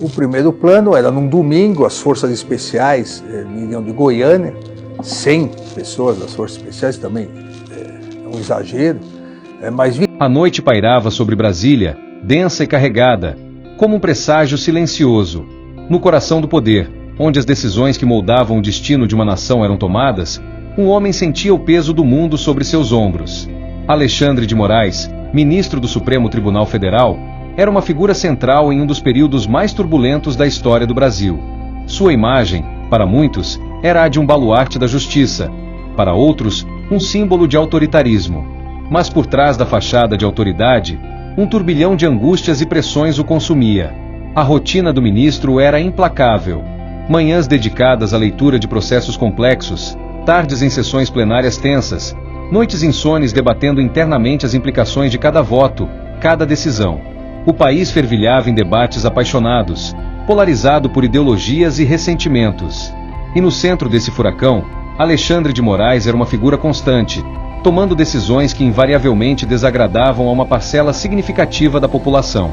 O primeiro plano era num domingo, as forças especiais viriam de Goiânia, 100 pessoas das forças especiais, também é um exagero, mas... A noite pairava sobre Brasília, densa e carregada, como um presságio silencioso. No coração do poder, onde as decisões que moldavam o destino de uma nação eram tomadas, um homem sentia o peso do mundo sobre seus ombros. Alexandre de Moraes, ministro do Supremo Tribunal Federal, era uma figura central em um dos períodos mais turbulentos da história do Brasil. Sua imagem, para muitos, era a de um baluarte da justiça, para outros, um símbolo de autoritarismo. Mas por trás da fachada de autoridade, um turbilhão de angústias e pressões o consumia. A rotina do ministro era implacável. Manhãs dedicadas à leitura de processos complexos, tardes em sessões plenárias tensas, noites insones debatendo internamente as implicações de cada voto, cada decisão. O país fervilhava em debates apaixonados, polarizado por ideologias e ressentimentos. E no centro desse furacão, Alexandre de Moraes era uma figura constante, tomando decisões que invariavelmente desagradavam a uma parcela significativa da população.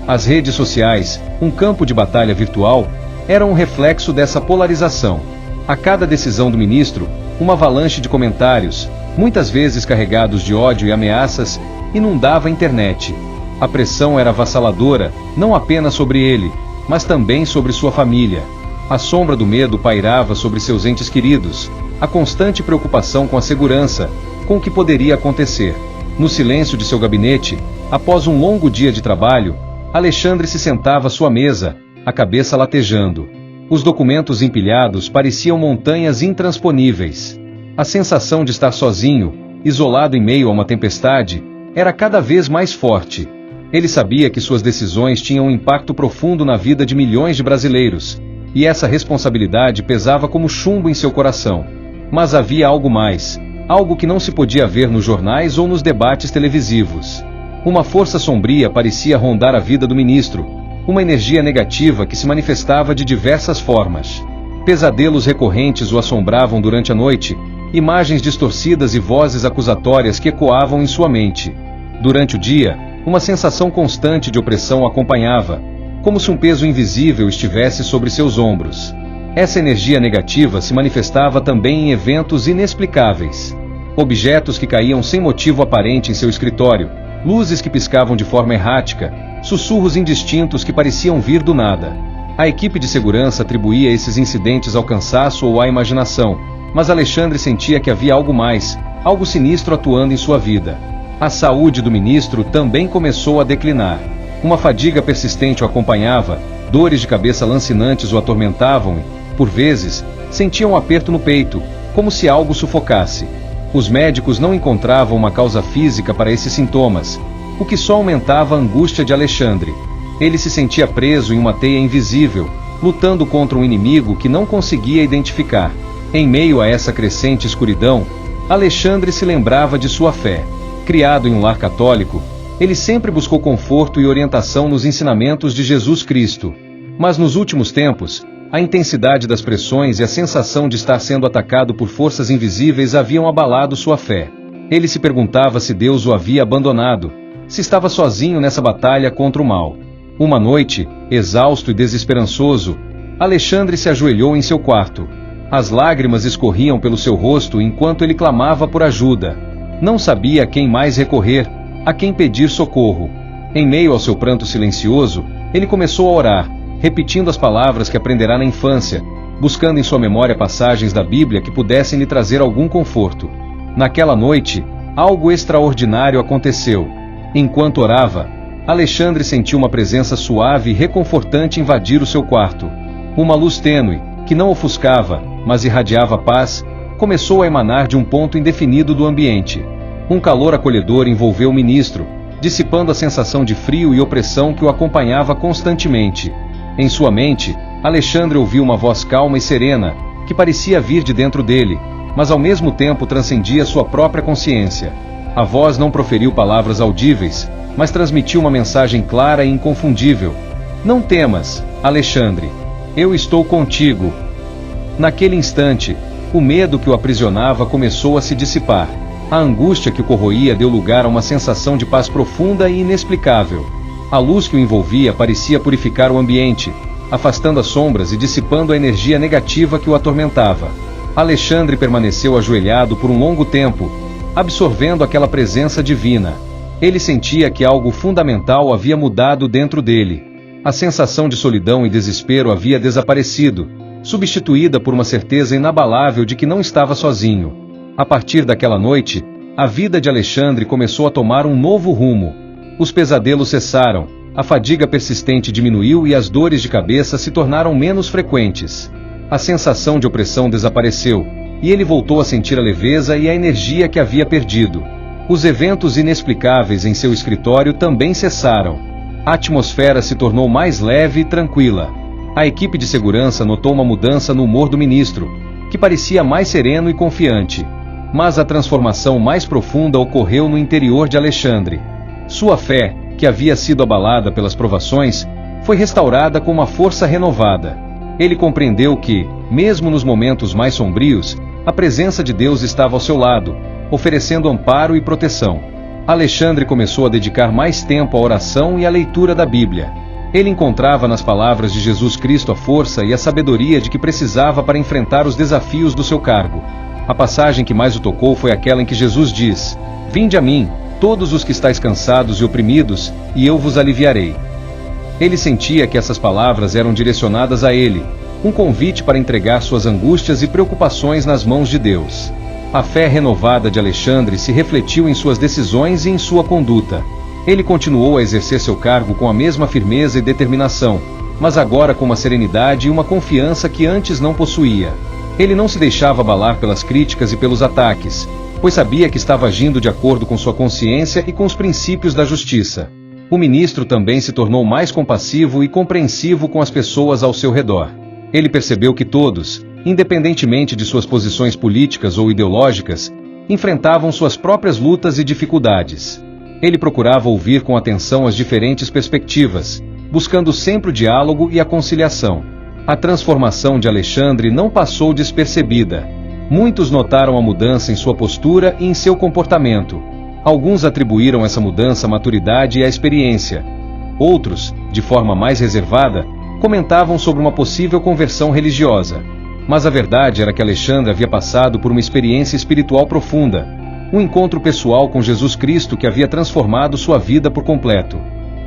As redes sociais, um campo de batalha virtual, eram um reflexo dessa polarização. A cada decisão do ministro, uma avalanche de comentários, muitas vezes carregados de ódio e ameaças, inundava a internet. A pressão era avassaladora, não apenas sobre ele, mas também sobre sua família. A sombra do medo pairava sobre seus entes queridos, a constante preocupação com a segurança, com o que poderia acontecer. No silêncio de seu gabinete, após um longo dia de trabalho, Alexandre se sentava à sua mesa, a cabeça latejando. Os documentos empilhados pareciam montanhas intransponíveis. A sensação de estar sozinho, isolado em meio a uma tempestade, era cada vez mais forte. Ele sabia que suas decisões tinham um impacto profundo na vida de milhões de brasileiros, e essa responsabilidade pesava como chumbo em seu coração. Mas havia algo mais, algo que não se podia ver nos jornais ou nos debates televisivos. Uma força sombria parecia rondar a vida do ministro, uma energia negativa que se manifestava de diversas formas. Pesadelos recorrentes o assombravam durante a noite, imagens distorcidas e vozes acusatórias que ecoavam em sua mente. Durante o dia, uma sensação constante de opressão o acompanhava, como se um peso invisível estivesse sobre seus ombros. Essa energia negativa se manifestava também em eventos inexplicáveis. Objetos que caíam sem motivo aparente em seu escritório, luzes que piscavam de forma errática, sussurros indistintos que pareciam vir do nada. A equipe de segurança atribuía esses incidentes ao cansaço ou à imaginação, mas Alexandre sentia que havia algo mais, algo sinistro atuando em sua vida. A saúde do ministro também começou a declinar. Uma fadiga persistente o acompanhava, dores de cabeça lancinantes o atormentavam e, por vezes, sentia um aperto no peito, como se algo sufocasse. Os médicos não encontravam uma causa física para esses sintomas, o que só aumentava a angústia de Alexandre. Ele se sentia preso em uma teia invisível, lutando contra um inimigo que não conseguia identificar. Em meio a essa crescente escuridão, Alexandre se lembrava de sua fé. Criado em um lar católico, ele sempre buscou conforto e orientação nos ensinamentos de Jesus Cristo. Mas nos últimos tempos, a intensidade das pressões e a sensação de estar sendo atacado por forças invisíveis haviam abalado sua fé. Ele se perguntava se Deus o havia abandonado, se estava sozinho nessa batalha contra o mal. Uma noite, exausto e desesperançoso, Alexandre se ajoelhou em seu quarto. As lágrimas escorriam pelo seu rosto enquanto ele clamava por ajuda. Não sabia a quem mais recorrer, a quem pedir socorro. Em meio ao seu pranto silencioso, ele começou a orar, repetindo as palavras que aprenderá na infância, buscando em sua memória passagens da Bíblia que pudessem lhe trazer algum conforto. Naquela noite, algo extraordinário aconteceu. Enquanto orava, Alexandre sentiu uma presença suave e reconfortante invadir o seu quarto. Uma luz tênue, que não ofuscava, mas irradiava paz, começou a emanar de um ponto indefinido do ambiente. Um calor acolhedor envolveu o ministro, dissipando a sensação de frio e opressão que o acompanhava constantemente. Em sua mente, Alexandre ouviu uma voz calma e serena, que parecia vir de dentro dele, mas ao mesmo tempo transcendia sua própria consciência. A voz não proferiu palavras audíveis, mas transmitiu uma mensagem clara e inconfundível. Não temas, Alexandre. Eu estou contigo. Naquele instante, o medo que o aprisionava começou a se dissipar. A angústia que o corroía deu lugar a uma sensação de paz profunda e inexplicável. A luz que o envolvia parecia purificar o ambiente, afastando as sombras e dissipando a energia negativa que o atormentava. Alexandre permaneceu ajoelhado por um longo tempo, absorvendo aquela presença divina. Ele sentia que algo fundamental havia mudado dentro dele. A sensação de solidão e desespero havia desaparecido, substituída por uma certeza inabalável de que não estava sozinho. A partir daquela noite, a vida de Alexandre começou a tomar um novo rumo. Os pesadelos cessaram, a fadiga persistente diminuiu e as dores de cabeça se tornaram menos frequentes. A sensação de opressão desapareceu, e ele voltou a sentir a leveza e a energia que havia perdido. Os eventos inexplicáveis em seu escritório também cessaram. A atmosfera se tornou mais leve e tranquila. A equipe de segurança notou uma mudança no humor do ministro, que parecia mais sereno e confiante. Mas a transformação mais profunda ocorreu no interior de Alexandre. Sua fé, que havia sido abalada pelas provações, foi restaurada com uma força renovada. Ele compreendeu que, mesmo nos momentos mais sombrios, a presença de Deus estava ao seu lado, oferecendo amparo e proteção. Alexandre começou a dedicar mais tempo à oração e à leitura da Bíblia. Ele encontrava nas palavras de Jesus Cristo a força e a sabedoria de que precisava para enfrentar os desafios do seu cargo. A passagem que mais o tocou foi aquela em que Jesus diz: "Vinde a mim, todos os que estáis cansados e oprimidos, e eu vos aliviarei." Ele sentia que essas palavras eram direcionadas a ele, um convite para entregar suas angústias e preocupações nas mãos de Deus. A fé renovada de Alexandre se refletiu em suas decisões e em sua conduta. Ele continuou a exercer seu cargo com a mesma firmeza e determinação, mas agora com uma serenidade e uma confiança que antes não possuía. Ele não se deixava abalar pelas críticas e pelos ataques, pois sabia que estava agindo de acordo com sua consciência e com os princípios da justiça. O ministro também se tornou mais compassivo e compreensivo com as pessoas ao seu redor. Ele percebeu que todos, independentemente de suas posições políticas ou ideológicas, enfrentavam suas próprias lutas e dificuldades. Ele procurava ouvir com atenção as diferentes perspectivas, buscando sempre o diálogo e a conciliação. A transformação de Alexandre não passou despercebida. Muitos notaram a mudança em sua postura e em seu comportamento. Alguns atribuíram essa mudança à maturidade e à experiência. Outros, de forma mais reservada, comentavam sobre uma possível conversão religiosa. Mas a verdade era que Alexandre havia passado por uma experiência espiritual profunda, um encontro pessoal com Jesus Cristo que havia transformado sua vida por completo.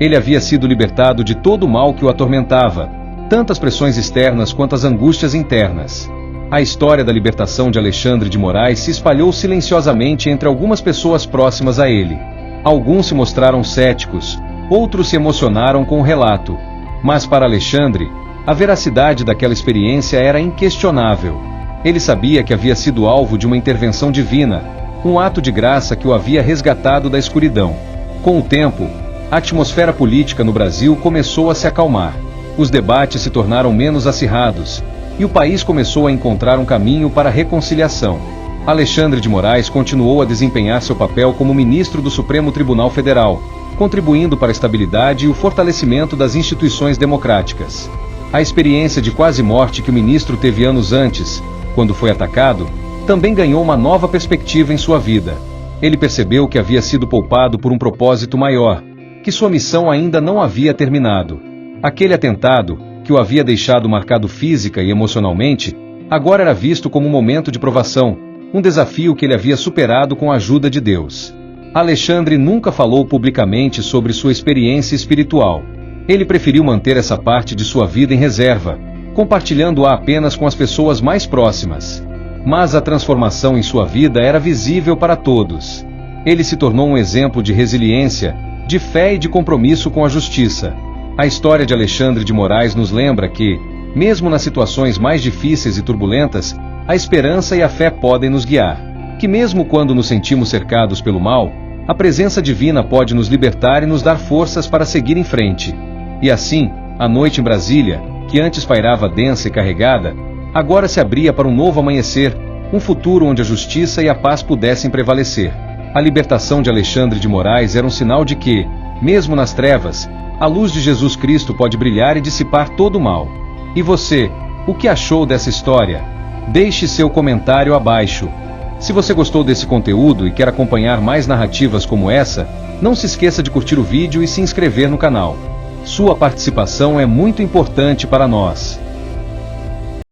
Ele havia sido libertado de todo o mal que o atormentava, tanto as pressões externas quanto as angústias internas. A história da libertação de Alexandre de Moraes se espalhou silenciosamente entre algumas pessoas próximas a ele. Alguns se mostraram céticos, outros se emocionaram com o relato. Mas para Alexandre, a veracidade daquela experiência era inquestionável. Ele sabia que havia sido alvo de uma intervenção divina, um ato de graça que o havia resgatado da escuridão. Com o tempo, a atmosfera política no Brasil começou a se acalmar. Os debates se tornaram menos acirrados, e o país começou a encontrar um caminho para a reconciliação. Alexandre de Moraes continuou a desempenhar seu papel como ministro do Supremo Tribunal Federal, contribuindo para a estabilidade e o fortalecimento das instituições democráticas. A experiência de quase morte que o ministro teve anos antes, quando foi atacado, também ganhou uma nova perspectiva em sua vida. Ele percebeu que havia sido poupado por um propósito maior, que sua missão ainda não havia terminado. Aquele atentado, que o havia deixado marcado física e emocionalmente, agora era visto como um momento de provação, um desafio que ele havia superado com a ajuda de Deus. Alexandre nunca falou publicamente sobre sua experiência espiritual. Ele preferiu manter essa parte de sua vida em reserva, compartilhando-a apenas com as pessoas mais próximas. Mas a transformação em sua vida era visível para todos. Ele se tornou um exemplo de resiliência, de fé e de compromisso com a justiça. A história de Alexandre de Moraes nos lembra que, mesmo nas situações mais difíceis e turbulentas, a esperança e a fé podem nos guiar. Que mesmo quando nos sentimos cercados pelo mal, a presença divina pode nos libertar e nos dar forças para seguir em frente. E assim, a noite em Brasília, que antes pairava densa e carregada, agora se abria para um novo amanhecer, um futuro onde a justiça e a paz pudessem prevalecer. A libertação de Alexandre de Moraes era um sinal de que, mesmo nas trevas, a luz de Jesus Cristo pode brilhar e dissipar todo o mal. E você, o que achou dessa história? Deixe seu comentário abaixo. Se você gostou desse conteúdo e quer acompanhar mais narrativas como essa, não se esqueça de curtir o vídeo e se inscrever no canal. Sua participação é muito importante para nós.